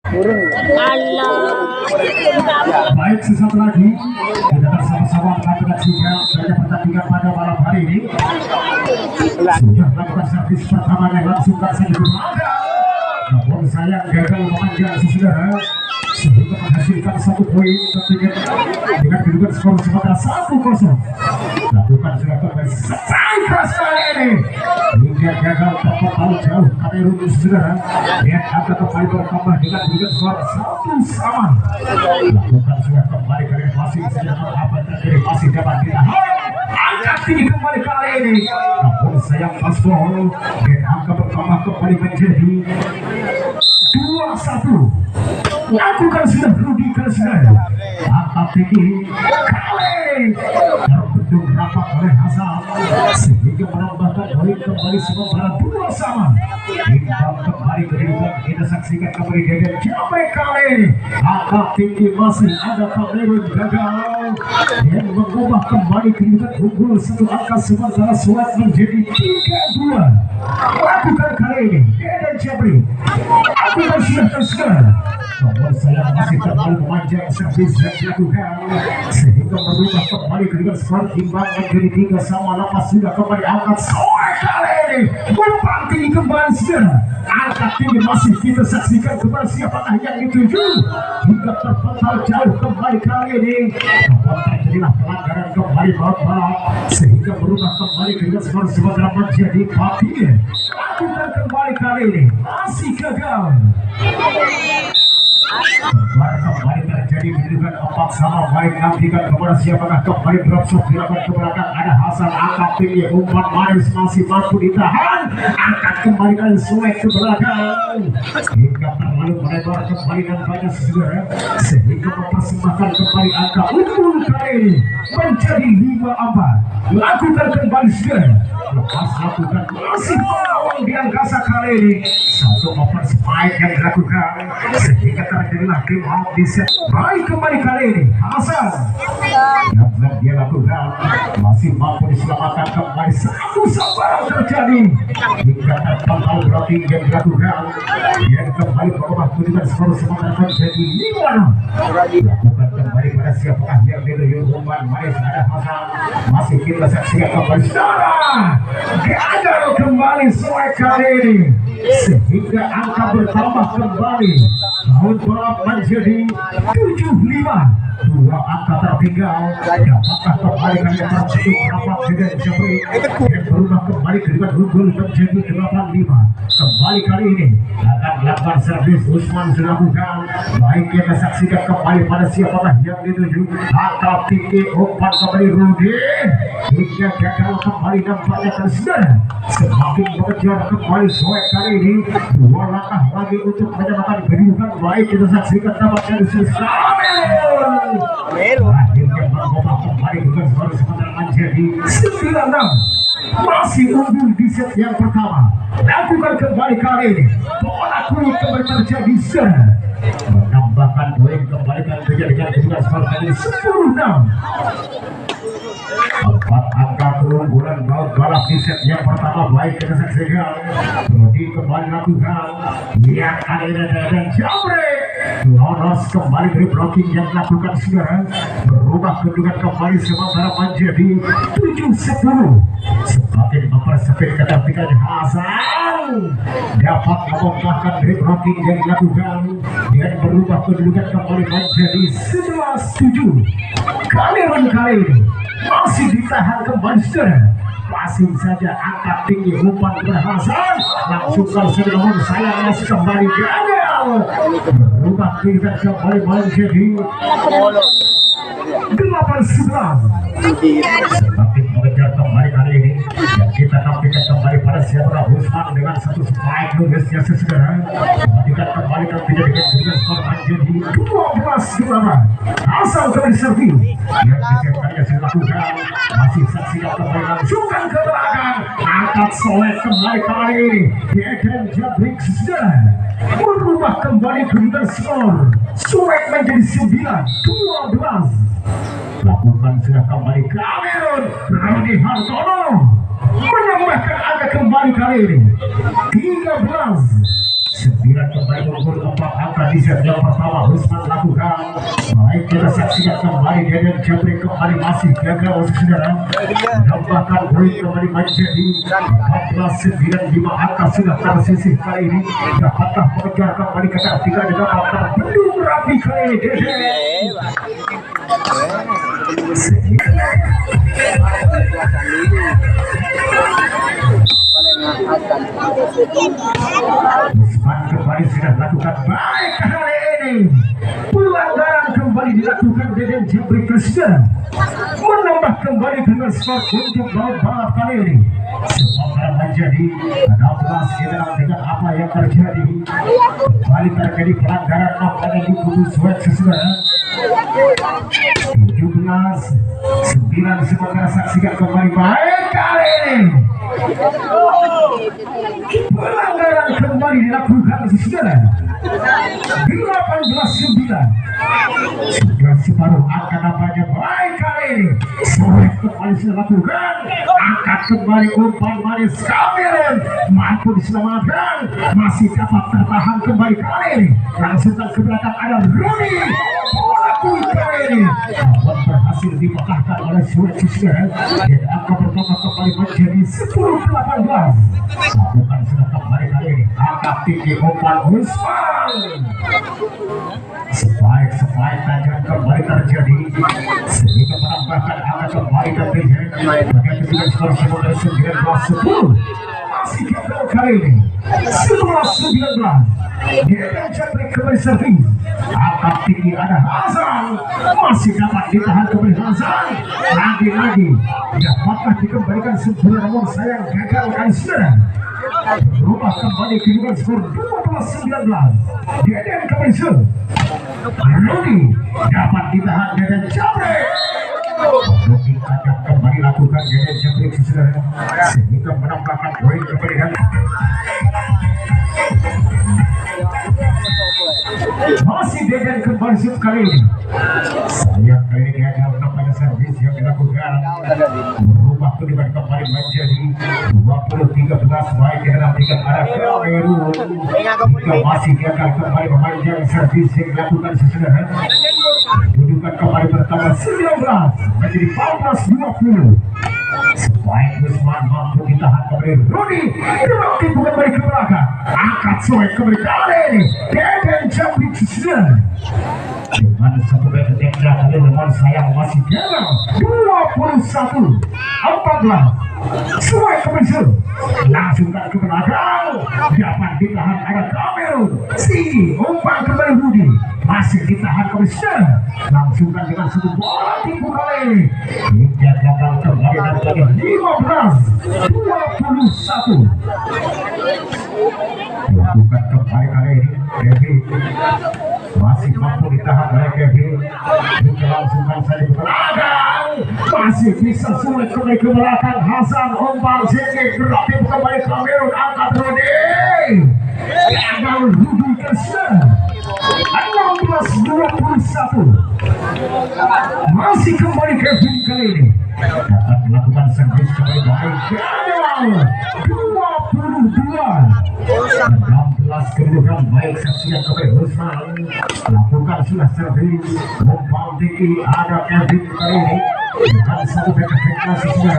Baik, sesaat lagi kita akan sama-sama menyaksikan pertandingan pada malam hari ini. Sudah melakukan servis pertama yang langsung saja berada. Namun sayang gagal memanjang saudara sehingga menghasilkan satu poin tentunya dengan kedudukan skor sementara 1-0. Lakukan sudah kembali secara keras kali ini hingga gagal terpaut jauh Kamerun saudara. Lihat angka kembali bertambah dengan kedudukan skor 1-1. Lakukan sudah kembali kali ini masih saja apa terjadi masih dapat ditahan. Angkat tinggi kembali kali ini. Namun sayang paspor dan angka bertambah kembali menjadi 2-1. Lakukan sudah Rudi Krisna. Angkat tinggi kali terbentuk rapat oleh Hasan sehingga menambahkan poin kembali sementara 2-2. Imbang kembali kedudukan kita saksikan kembali Deden Jamre kali ini. Angkat tinggi masih ada Kamerun gagal dan mengubah kembali kedudukan unggul satu angka sementara Suat menjadi 3-2. Lakukan kali ini Deden Jamre. Lakukan sudah Krisna. Namun saya masih kembali memanjang servis yang dilakukan sehingga merubah kembali kedudukan skor imbang menjadi 3-3. Lepas sudah kembali angkat sore kali ini umpan tinggi kembali sudah angkat tinggi masih kita saksikan kembali siapakah yang dituju hingga terpental jauh kembali kali ini. Namun terjadilah pelanggaran kembali balap sehingga merubah kembali kedudukan skor sementara menjadi 4-3. Lakukan kembali kali ini masih gagal. Kembali terjadi kedudukan 4-4. Baik, nantikan kepada siapakah kembali drop shot dilakukan ke belakang. Ada Hasan angkat tinggi umpan manis masih mampu ditahan. Angkat kembali kali Suek ke belakang hingga terlalu melebar kembali dan banyak saudara sehingga mempersembahkan kembali angka unggul kali ini menjadi 5-4. Lakukan kembali saudara. Lepas lakukan masih melawan di angkasa kali ini. Satu open spike yang dilakukan sehingga terjadilah game out di set. Baik kembali kali ini Hasan yang dia lakukan masih mampu diselamatkan kembali. Satu sabar terjadi hingga terpental berarti yang dilakukan yang kembali berubah kedudukan skor sementara menjadi 5. Lakukan kembali pada siapakah yang dituju umpan manis. Ada Hasan masih kita saksikan kembali saudara gagal kembali Suek kali ini sehingga angka bertambah kembali. Tahun balap menjadi 7-5. Dua angka tertinggal. Apakah kembali kali terbentuk rapat dengan Jamre yang berubah kembali kedudukan unggul menjadi 8-5. Kembali kali ini akan melakukan servis Usman dilakukan. Baik kita saksikan kembali pada siapakah yang dituju. Angka tinggi umpan kembali Rudi hingga gagal kembali nampaknya tersedar. Semakin mengejar kembali Suek kali ini. Dua langkah lagi untuk menyamakan kedudukan. Baik kita saksikan nampaknya disusah akhirnya mengubah kembali dengan skor sementara menjadi 9-6. Masih unggul di set yang pertama. Lakukan kembali kali ini bola kulit kembali terjadi menambahkan poin kembali kali dengan kedudukan skor tadi 10-6. 4 angka keunggulan balap di set yang pertama. Baik kita saksikan Rudi kembali lakukan yang ada dan Jamre lolos kembali dari blocking yang dilakukan sekarang. Berubah kedudukan kembali sementara menjadi 7-10. Semakin mempersempit kedampingan Hasan dapat membongkarkan dari blocking yang dilakukan dan berubah kedudukan kembali menjadi 11-7. Kamerun kali ini masih ditahan kembali saudara. Masih saja angkat tinggi umpan kepada Hasan langsung saja namun sayang masih kembali gagal. Berubah kedudukan kembali menjadi 8-11. Semakin mengejar kembali kali ini dan kita tampilkan kembali pada siapa Usman dengan satu spike lulusnya sesaudara. Matikan kembali kan tidak dengan skor menjadi 12-8. Asal kembali servis yang disiapkannya sudah lakukan masih saksikan kembali langsungkan ke belakang. Angkat Soleh kembali kali ini Deden Jamre saudara merubah kembali kedudukan skor. Suek menjadi 9-12. Lakukan sudah kembali Kamerun. Rudi Hartono menambahkan angka kembali kali ini 13-9 kembali unggul 4 angka di di set yang pertama Usman lakukan. Baik kita saksikan kembali Deden Jabri kembali masih gagal saudara. Menambahkan poin kembali menjadi 14-9 angka sudah tersisih kali ini. Dapatkah mengejar kembali ke tiga dengan faktor bendung rapi kali ini Deden. Usman kembali sudah lakukan baik kali ini. Pelanggaran kembali dilakukan Deden Jabri Krishna. Menambah kembali dengan skor untuk balap kali ini. Sementara menjadi 16 dengan apa yang terjadi. Kembali terjadi pelanggaran nampaknya di kubu Sweat saudara. 17-9 sementara saksikan kembali baik kali ini. Pelanggaran kembali dilakukan saudara. 18-9 sudah separuh angka nampaknya baik kali ini. Sweat kembali sudah lakukan. Angkat kembali umpan manis Cameron mampu diselamatkan, masih dapat tertahan kembali kali ini. Langsung ke belakang ada Rooney. Kali ini berhasil dipatahkan oleh Sweat dan angka pertama kembali menjadi 10-18. Bukan sudah kembali kali ini angka tinggi umpan Usman. Sebaik tajam kembali terjadi sehingga menambahkan angka kembali ke Deden. Bagian ketiga skor sementara 19-10. Masih gagal kali ini 11-19. Deden Jabri kembali servis. Angkat tinggi ada Hasan, masih dapat ditahan kembali Hasan. Lagi-lagi dapatkah dikembalikan sempurna namun sayang gagal kali saudara. Berubah kembali kedudukan skor 12-19. Deden kembali servis. Rooney dapat ditahan Deden Jabri. Rooney akan kembali lakukan Deden Jabri saudara sehingga menambahkan poin kembali dan masih Deden kembali shoot kali ini. Sayang kali ini gagal nampaknya servis yang dilakukan. Berubah kedudukan kembali menjadi 20-13 baik di dalam tiga arah Kamerun. Jika masih gagal kembali memanjang servis yang dilakukan saudara. Kedudukan kembali pertama 19 menjadi 14-20. Sebaik Usman mampu ditahan kembali Rooney. Rooney kembali ke belakang. Angkat Sweat kembali kali ini. Deden Jabri Krishna. Dengan satu baik tenda kali namun sayang masih gagal. 21-14. Sweat kembali langsung ke belakang. Dapat ditahan ada Cameron. Tinggi umpan kembali Rooney. Masih ditahan kembali langsung dengan satu bola tipu kali hingga gagal kembali dan lagi 15-21. Lakukan kembali kali ini Kevin masih mampu ditahan oleh Kevin. Juga langsungkan saja ke belakang, masih bisa sulit kembali ke belakang. Hasan umpan sedikit berlatih kembali Cameron angkat Rooney. Gagal Rooney Krishna. 16-21. Masih kembali Kevin kali ini dapat melakukan servis kembali baik. Gagal 22-16 kedudukan baik saksikan kembali Usman lakukan sudah servis umpan tinggi ada Kevin kali ini dengan satu efektivitas sudah.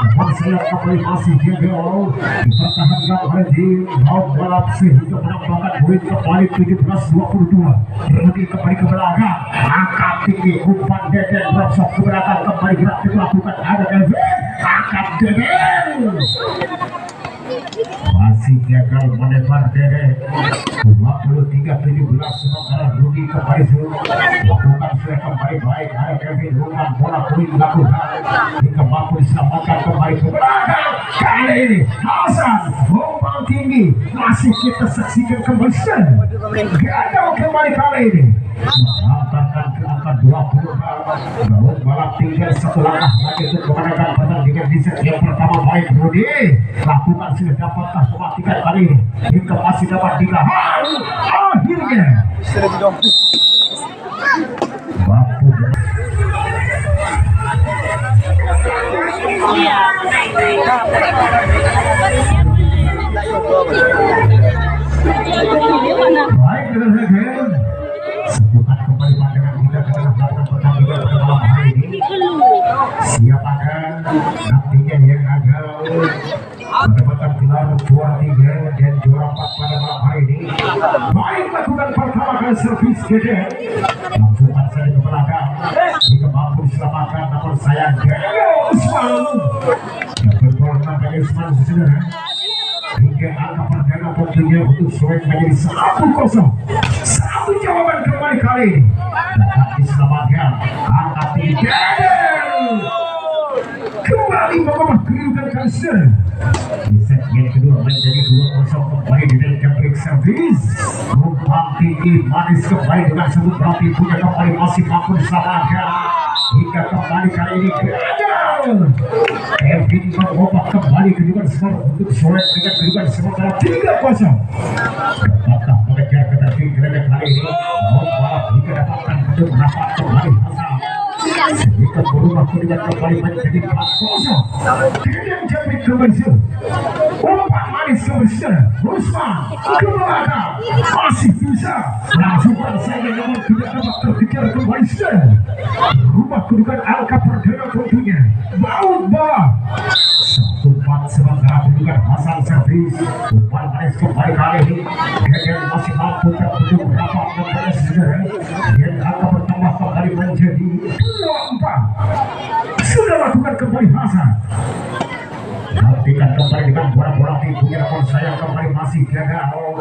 Umpan sayap kembali masih gagal dipertahankan oleh tim balap sehingga menambahkan poin kembali 17-22. Rooney kembali ke belakang, angkat tinggi umpan Deden bersok ke belakang kembali gerak dilakukan ada Kevin, angkat Deden masih gagal melebar Deden. 23-17 sementara Rooney kembali lakukan sudah kembali baik ada Kevin umpan bola poin dilakukan hingga mampu diselamatkan kembali ke belakang. Kali ini Hasan umpan tinggi masih kita saksikan kembali gagal kembali kali ini mengantarkan ke angka 20. Daun balap tinggal satu langkah lagi untuk memenangkan pertandingan di set yang pertama baik Rooney lakukan sudah dapatkah mematikan kali ini hingga masih dapat ditahan akhirnya mampu Baik dengan Regen. Sebutan kembali pandangan kita ke dalam belakang pertandingan pada malam hari ini. Siap akan nantinya yang akan mendapatkan gelar juara 3 dan juara 4 pada malam hari ini. Baik lakukan pertama kali servis Dede. Langsungkan saja ke belakang. Jika mampu diselamatkan namun sayang Usman. Dapat bola nampaknya Usman sesudah. Hingga angka perdana tentunya untuk Suwek menjadi 1-0. Satu jawaban kembali kali ini dapat diselamatkan angka 3 kembali mengubah kedudukan kali ini. Di set yang kedua menjadi 2-0 kembali dengan jambrik servis. Rumpang tinggi manis kembali dengan sebut berarti punya kembali masih mampu diselamatkan. Hingga kembali kali ini gagal. Kevin mengubah kembali kedudukan skor untuk Suwek dengan kedudukan sementara 3-0. Apakah mengejar ketertinggalan kali ini? Membalap jika dapatkan untuk merapat kembali Hasan. Jika berubah kedudukan kembali menjadi 4-0. Dengan jambrik kembali umpan manis kembali Usman ke belakang masih bisa langsungkan saja namun tidak dapat terkejar kembali rubah kedudukan angka perdana tentunya baut bawah 1-4 sementara kedudukan Hasan servis umpan manis kembali kali ini Gegen masih mampu terbentuk rapat kembali dan angka bertambah kembali menjadi 2-4 sudah lakukan kembali Hasan. Nantikan kembali dengan bola-bola tinggi namun sayang kembali masih gagal.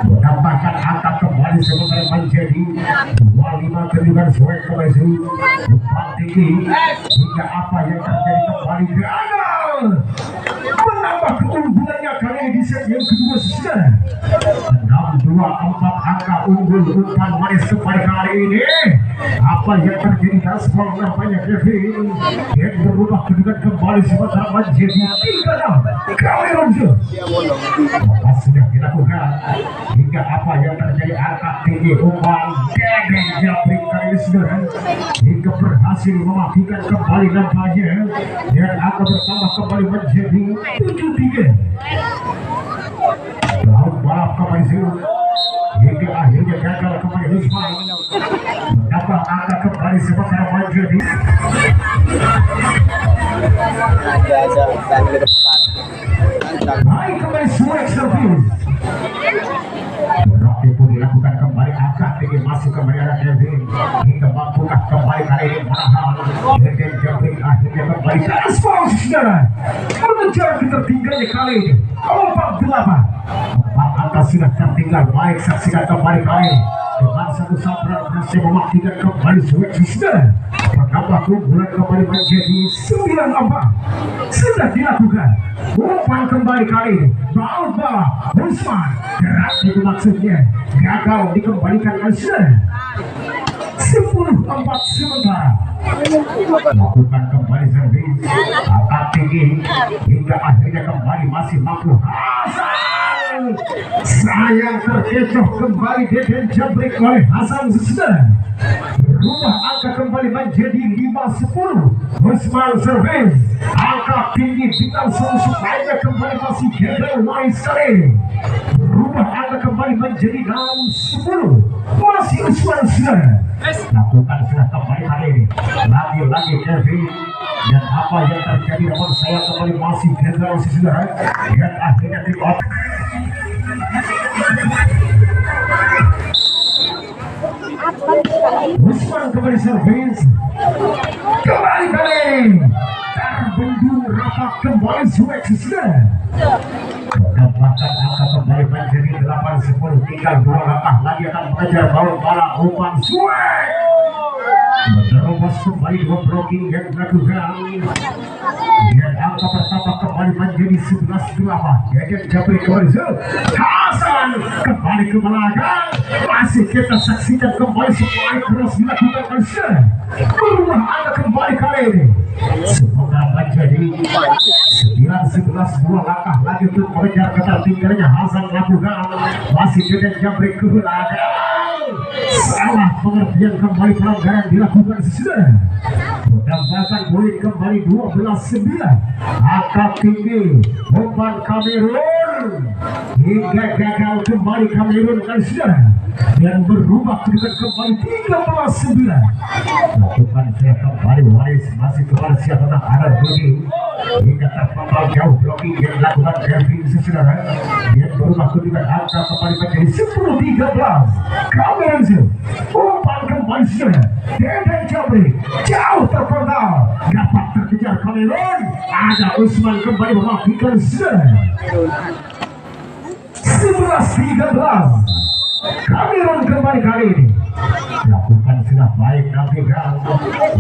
Menambahkan angka kembali sementara menjadi 25 kedudukan Suwek kembali umpan tinggi hingga apa yang terjadi kembali gagal. Menambah keunggulannya kali ini di set yang kedua sudah 6-2 4 angka unggul umpan manis kembali kali ini. Apa yang terjadi gaspol nampaknya Kevin yang berubah kedudukan kembali sementara menjadi 3-6 kali Ronzo. Apa sudah dilakukan hingga apa yang terjadi angka tinggi umpan Gegen jambrik kali ini sudah hingga berhasil mematikan kembali nampaknya dan angka bertambah kembali menjadi 7-3. Laut balap kembali hingga akhirnya gagal kembali Usman mendapat angka kembali sementara menjadi baik kembali Suwek servis. Berarti pun dilakukan kembali angka tinggi masuk kembali arah Kevin hingga mampukah kembali kali ini Mahal Gegen jambrik akhirnya kembali ke aspal saudara mengejar ketertinggalannya kali ini 4-8 angka sudah tertinggal. Baik saksikan kembali kali dengan satu sabran berhasil mematikan kembali Suwek saudara menambah keunggulan kembali menjadi 9-4 sudah dilakukan umpan kembali kali ini baut bawah Usman gerak itu maksudnya gagal dikembalikan Usman 10-4 sementara lakukan kembali servis angkat tinggi hingga akhirnya kembali masih mampu Hasan sayang terkecoh kembali Deden jambrik oleh Hasan sudah berubah angka kembali menjadi 5-10 Usman servis angka tinggi bintang solusi lainnya kembali masih gagal main sekali berubah angka kembali menjadi 6-10 masih Usman sudah lakukan sudah kembali hari ini lagi-lagi Kevin dan apa yang terjadi namun saya kembali masih gagal sudah dan akhirnya dibuat Usman kembali servis kembali terbendung rapat kembali Suwek sudah mendapatkan angka kembali menjadi 8-10 tinggal 2 langkah lagi akan mengejar bola umpan Suwek menerobos kembali 2 blocking yang dilakukan dan angka pertama kembali menjadi 11-8 Gegen jambrik kembali Hasan kembali ke belakang masih kita saksikan kembali supply cross dilakukan Hasan berubah angka kembali kali ini semoga menjadi 9-11 2 langkah lagi untuk mengejar ketertinggalannya Hasan lakukan masih Gegen jambrik ke belakang salah pengertian kembali pelanggaran dilakukan sudah Menambahkan poin kembali 12-9. Angkat tinggi umpan Kamerun hingga gagal kembali Kamerun kali sudah dan berubah kedudukan kembali 13-9. Lakukan saya kembali waris masih kepada siapa ada Dodi hingga terpapar jauh blocking yang dilakukan Kevin saudara. Dia berubah kedudukan angka kembali menjadi 10-13. Kamerun umpan kembali sudah Deden Jabri jauh terpental dapat terkejar Kamerun. Ada Usman kembali memastikan sudah 11-13. Kamerun kembali kali ini lakukan sudah baik nanti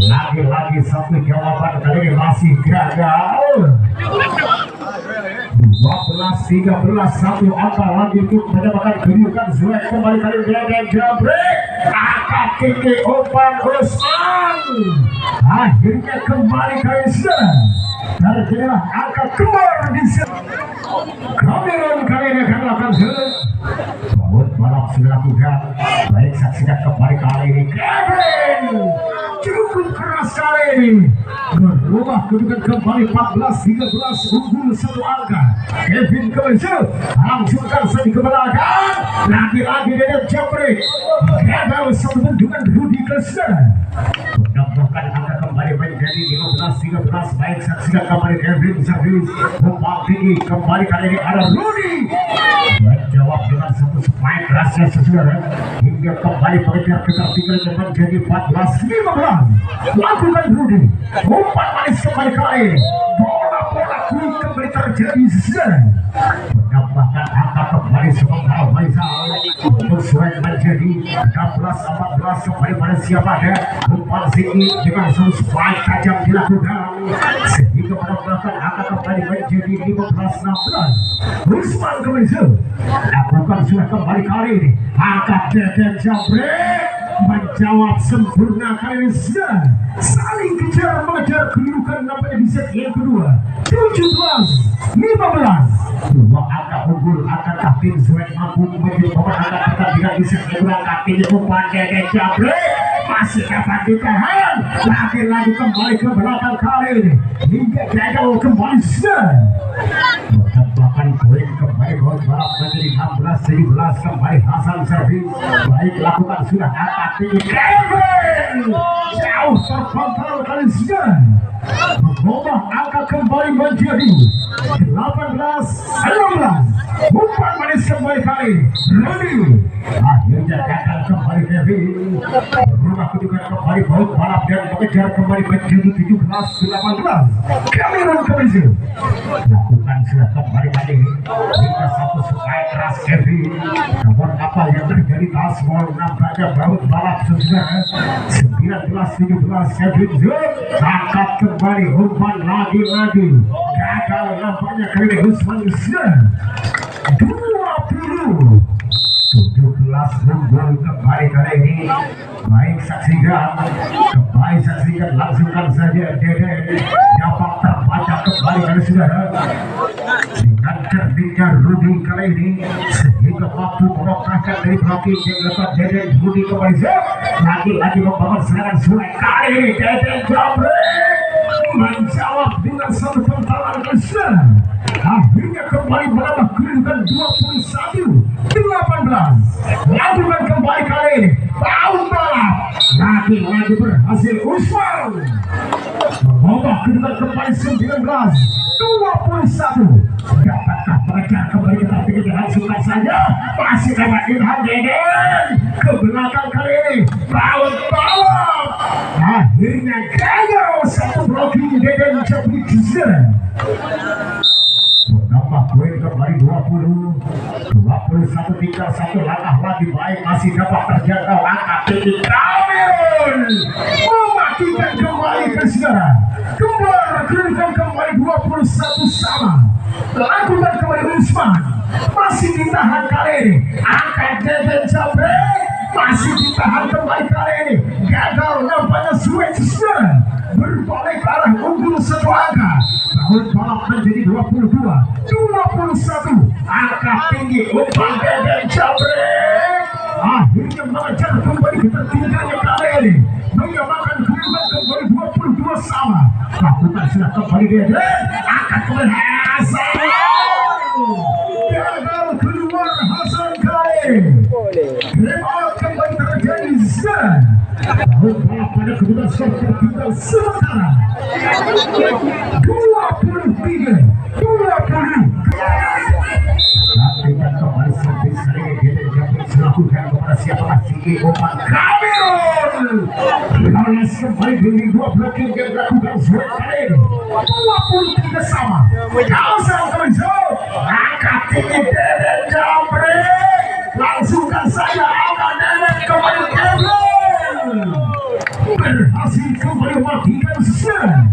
lagi-lagi satu jawaban kali ini masih gagal. 12-13 satu angka lagi untuk mendapatkan kedudukan Zuek kembali kali ini Deden Jabri angkat tinggi umpan Usman akhirnya kembali kali ini sudah terjadilah angka kembar di sini. Kamerun kali ini akan melakukan balap sudah lakukan baik saksikan kembali kali ini Kevin cukup keras kali ini berubah kedudukan kembali 14-13 unggul satu angka. Kevin kembali langsungkan saja ke belakang lagi-lagi Deden Jabri gagal satu dengan Rudi Kesana menambahkan angka kembali menjadi 15-13. Baik saksikan kembali Kevin servis umpan tinggi kembali kali ini ada Rudi menjawab dengan satu spike kerasnya saudara hingga kembali mengejar ketertinggalan dan menjadi 14-15. Lakukan Rudi umpan manis kembali kali ini bola kulit kembali terjadi saudara menambahkan angka kembali sementara Faisal untuk Zuek menjadi 16-14 kembali pada siapa ada umpan tinggi dengan satu spike tajam dilakukan sehingga menambahkan angka kembali menjadi 15-16. Usman kembali lakukan sudah kembali kali ini angkat Deden Jabri menjawab sempurna kali ini sudah saling kejar mengejar kedudukan nampaknya di set yang kedua 17-15. Dua angka unggul akankah tim Zuek mampu menjadi pemenang pertandingan di set kedua kali ini umpan Deden Jabri masih dapat ditahan lagi-lagi kembali ke belakang kali ini hingga gagal kembali sudah menambahkan poin kembali gol balap menjadi 16-17 kembali Hasan servis baik lakukan sudah angkat tinggi Kevin jauh terkontrol kali sudah mengubah angka kembali menjadi 18-16. Umpan manis kembali kali Rudi akhirnya gagal kembali Kevin berubah kedudukan kembali baik balap dan mengejar kembali menjadi 17-18. Kamerun kembali lakukan sudah kembali kali hingga satu supaya keras Kevin namun apa yang terjadi Tasmol nampaknya baut balap sudah 19-17. Kevin angkat kembali umpan lagi-lagi gagal nampaknya kali ini Usman sudah 20-17 unggul kembali kali ini. Baik saksikan langsungkan saja Deden dapat terbaca kembali kali sudah dengan cerdiknya Rudi kali ini sehingga mampu merokrahkan dari blocking yang dilakukan Deden. Rudi kembali lagi-lagi membangun serangan Zuek kali ini Deden Jabri menjawab dengan satu pentalan kesan akhirnya kembali menambah kedudukan 21-18. Lakukan kembali kali ini baut balap lagi-lagi berhasil Usman mengubah kedudukan kembali 19-21. Dapatkah mengejar kembali ketertinggalan langsungkan saja masih dapat Ilham Deden ke belakang kali ini baut balap akhirnya gagal satu blocking Deden Jabri menambah poin kembali 20-21. tinggal satu langkah lagi baik masih dapat terjangkau angka tinggi Kamerun mematikan kembali ke saudara kedudukan kembali 21 sama. Lakukan kembali Usman masih ditahan kali ini angka Deden Jabri masih ditahan kembali kali ini gagal nampaknya Zuek berbalik ke arah unggul satu angka. Tahun balap menjadi 22-21. Angka tinggi umpan Deden Jabri akhirnya mengejar kembali ketertinggalannya kali ini menyamakan kedudukan kembali 22 sama. Lakukan sudah kembali dia akan kembali Hasan. Gagal keluar Hasan kali. Rebound kembali terjadi sekarang. Bola pada kedudukan skor tertinggal sementara 23-20. Lakukan kembali sampai sekali dia dilakukan kepada siapa Sigi Oman Kamerun. Lolos kembali dari 2 blocking yang dilakukan Zuek kali ini 23 sama. Hasan kembali jauh. Angkat tinggi Deden Jamre. Langsungkan saja angkat Deden kembali Kevin. Berhasil kembali mematikan sesuai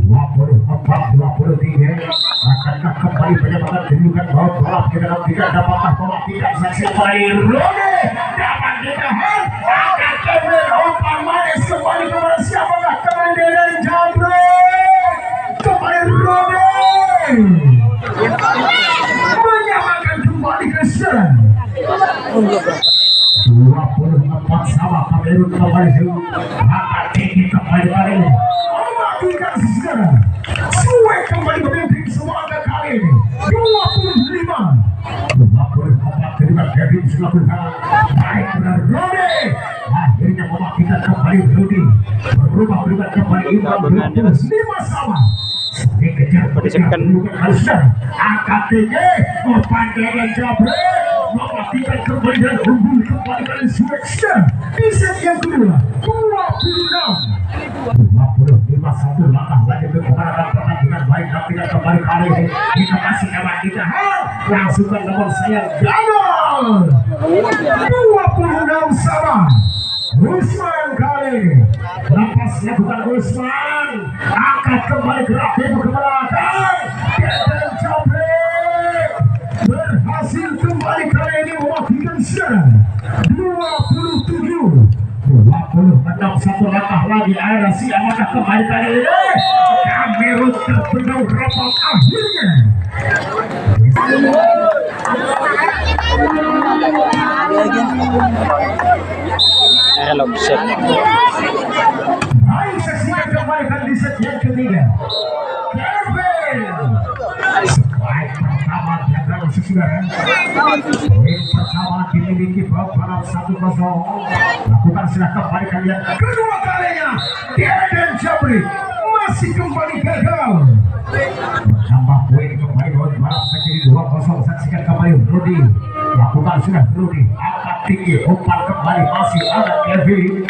24-23. Akankah kembali penyebabkan kedudukan baut balap ke dalam tidak dapatkah mematikan saksi kembali Rode dapat ditahan. Akan Kevin umpan manis kembali kepada siapakah kembali Deden Jamre. Kembali Rode menyamakan kembali ke serang 24 sama. Kamerun kembali akan tinggi kembali kali ini mematikan sejarah. Zuek kembali memimpin semua angka kali ini 25-54. Terima Kevin selaku baik benar Rode akhirnya mematikan kembali Rudi berubah kembali Iman 25 sama. Dikejar harusnya angkat tinggi umpan Deden Jamre mematikan kembali dan unggul kembali dari Zuek di set yang kedua 26-51. Langkah lagi berkemenangan pertandingan baik tidak kembali kali ini kita masih dapat ditahan langsungkan nomor sayang gagal 26 sama. Usman kali ini napasnya bukan Usman angkat kembali gerak ke belakang. Deden Jamre berhasil kembali kali ini mematikan serang 27-26. Satu langkah lagi ada si apakah kembali kali ini Kamerun terbenam rapat akhirnya. Hello, set. Baik, saksikan kembali di set yang ketiga. Kevin baik pertama gagal sesudah. Poin pertama dimiliki balap 1-0. Lakukan sudah kembali kalian kedua kalinya. Deden Jamre masih kembali gagal. Menambah poin kembali balap menjadi 2-0. Saksikan kembali Rudi. Lakukan sudah Rudi angkat tinggi umpan kembali masih ada Kevin.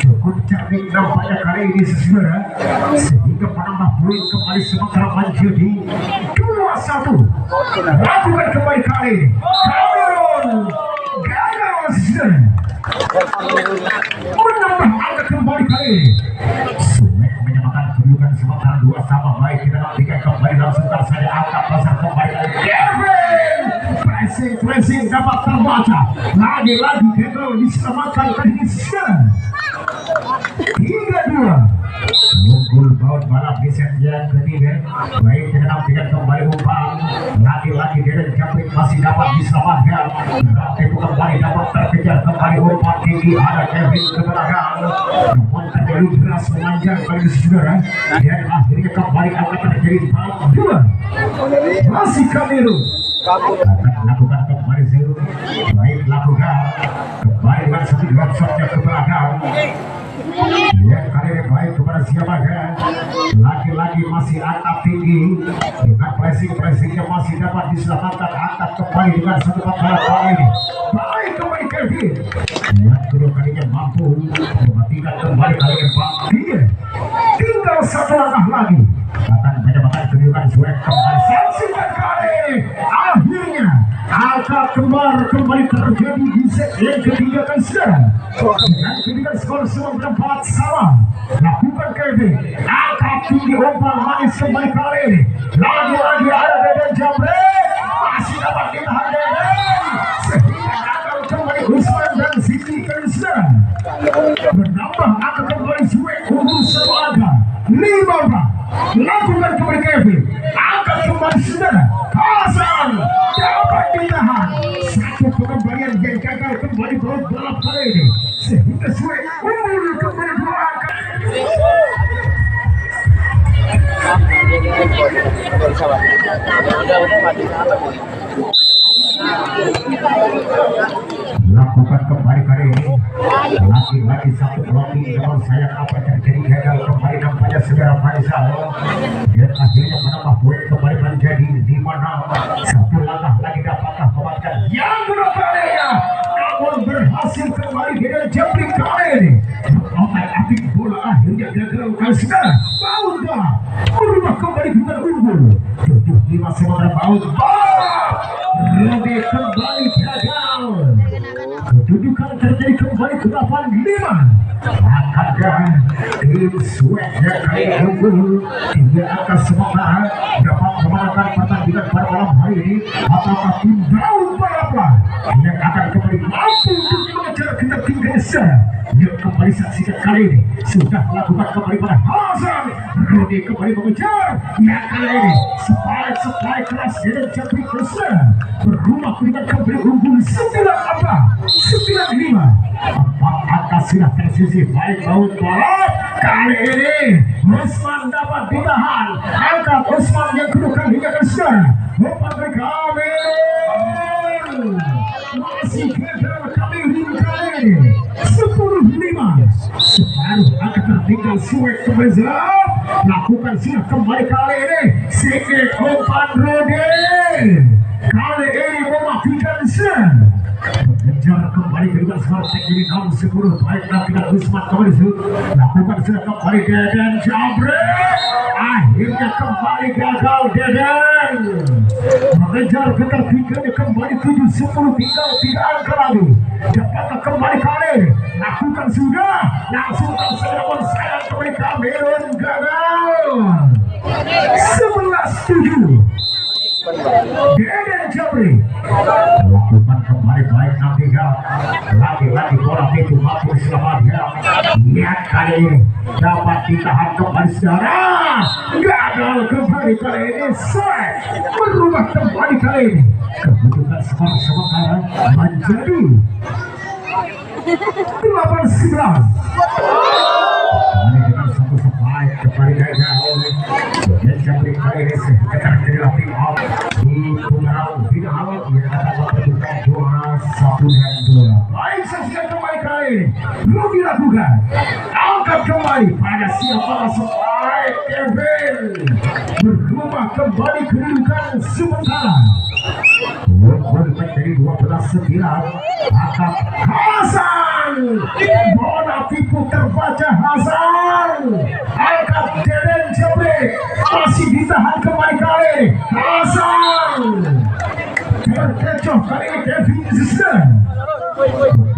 Cukup cerdik nampaknya kali ini sesudah sehingga menambah poin kembali sementara menjadi 2-1. Lakukan kembali kali ini Kamerun gagal sesudah menambah angka kembali kali ini. Zuek menyamakan kedudukan sementara 2 sama. Baik kita nantikan kembali langsungkan saja angkat pasar kembali Kevin. Pressing dapat terbaca. Lagi-lagi gagal diselamatkan kali ini sekarang 3-2. Unggul baut balap di set yang ketiga. Baik kita nantikan kembali umpan. Lagi-lagi Deden Jamre masih dapat diselamatkan. Tapi kembali dapat terkejar kembali umpan tinggi ada Kevin ke belakang. Namun terlalu deras memanjang kali ini saudara. Dan akhirnya kembali akan terjadi balap 2. Masih Kamerun lakukan kembali Zero. Baik lakukan kembali dengan satu drop shotnya ke belakang. Yang kali ini baik kepada siapa kan? Lagi-lagi masih angkat tinggi dengan pressingnya masih dapat diselamatkan. Angkat kembali dengan satu putaran kali ini. Baik kembali Kevin. Yang kedua kalinya mampu mematikan kembali kali ini Bang. Tinggal satu langkah lagi. Akan menyebabkan kedudukan Zuek kembali. Saksikan kali ini. Akhirnya angka kembali terjadi di set yang ketiga kan sekarang. Dengan kedudukan skor 94 sama. Lakukan Kevin. Angkat tinggi umpan manis kembali kali ini. Lagi-lagi ada Deden Jamre. Masih dapat ditahan Deden. Sehingga gagal kembali Usman dan Siti kan sekarang. Menambah angka kembali Zuek unggul satu angka 5. Lakukan kembali Kevin. Angkat kembali saudara Hasan dapat ditahan. Satu pengembalian yang gagal kembali balap kali ini sehingga Zuek unggul kembali 2 angka. sabar. Udah mati. Lakukan kembali kali ini lagi-lagi satu blocking namun sayang apa terjadi gagal kembali nampaknya saudara Faisal dan akhirnya menambah poin kembali menjadi 5-6. Satu langkah lagi dapatkah memanfaatkan yang berapa namun berhasil kembali dengan jambling kali ini otak-atik bola akhirnya gagal kali saudara Bauda berubah kembali dengan unggul 7-5 sementara Bauda Rode kembali gagal. Kedudukan terjadi kembali ke 8-5. Akankah tim Swedia kali unggul hingga angka sementara dapat memenangkan pertandingan pada malam hari ini? Apakah tim Daun Balaplah yang akan kembali mampu untuk mengejar ketertinggalan yang kembali saksikan kali ini sudah melakukan kembali pada Hasan Rode kembali mengejar yang kali ini supply keras dengan jatuh kesel berubah dengan kembali unggul 9-5. Empat angka sudah tersisih baik Daun Balap kali ini Usman dapat ditahan angkat Usman yang kedudukan hingga ke sana umpan dari Kamil masih gagal Kamil kali ini 10-5 separuh angka tertinggal Suek kembali lakukan sudah kembali kali ini sikit umpan Rode kali ini memastikan sen mengejar kembali kedudukan skor jadi 6-10 baik dan Usman kembali lakukan sudah kembali Deden Jabre akhirnya kembali gagal Deden mengejar ketertinggalan kembali 7-10 tinggal 3 angka lagi dapatkah kembali kali lakukan sudah langsung terserah sayang kembali Kamerun gagal 11-7 Deden Jabri lakukan kembali baik Nabiga lagi-lagi bola itu mampu diselamatkan lihat kali ini dapat ditahan kembali saudara gagal kembali kali ini Suek berubah kembali kali ini kedudukan skor sementara menjadi 8-9 dengan satu supply kembali gagal dan Jabri kali ini sekitar jadilah tim out di final yang akan mempertemukan 2-1 baik saksikan kembali kali ini belum dilakukan angkat kembali pada siapa supply Kevin berubah kembali kedudukan sementara unggul menjadi 12-9 angkat Hasan bola tipu terbaca Hasan angkat Deden Jabrik masih ditahan kembali kali Hasan terkecoh kali ini Kevin Zizan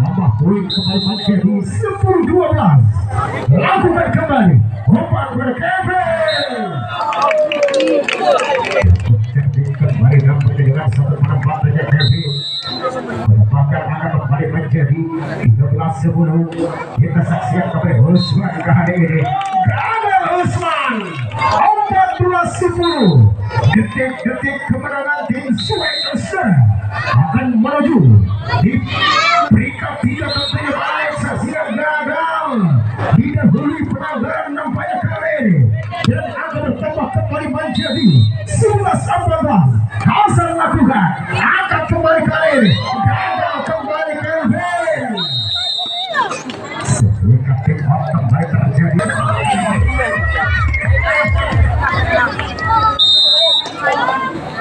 tambah poin kembali menjadi 10-12 lakukan kembali umpan kepada Kevin kembali dalam pertandingan satu menembak saja Kevin menempatkan akan kembali menjadi 13-10 kita saksikan kembali Usman kali ini gagal Usman 14-10 detik-detik kemenangan tim Suek akan menuju di peringkat 3 tentunya baik saksikan gagal didahului pelanggaran nampaknya kali ini dan akan bertambah kembali menjadi 11-14 Hasan lakukan angkat kembali kali ini gagal kembali Kelvin setelah tim out kembali terjadi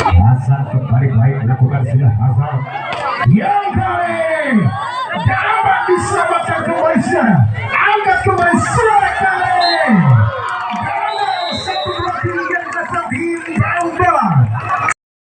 Hasan kembali baik melakukan sudah Hasan yang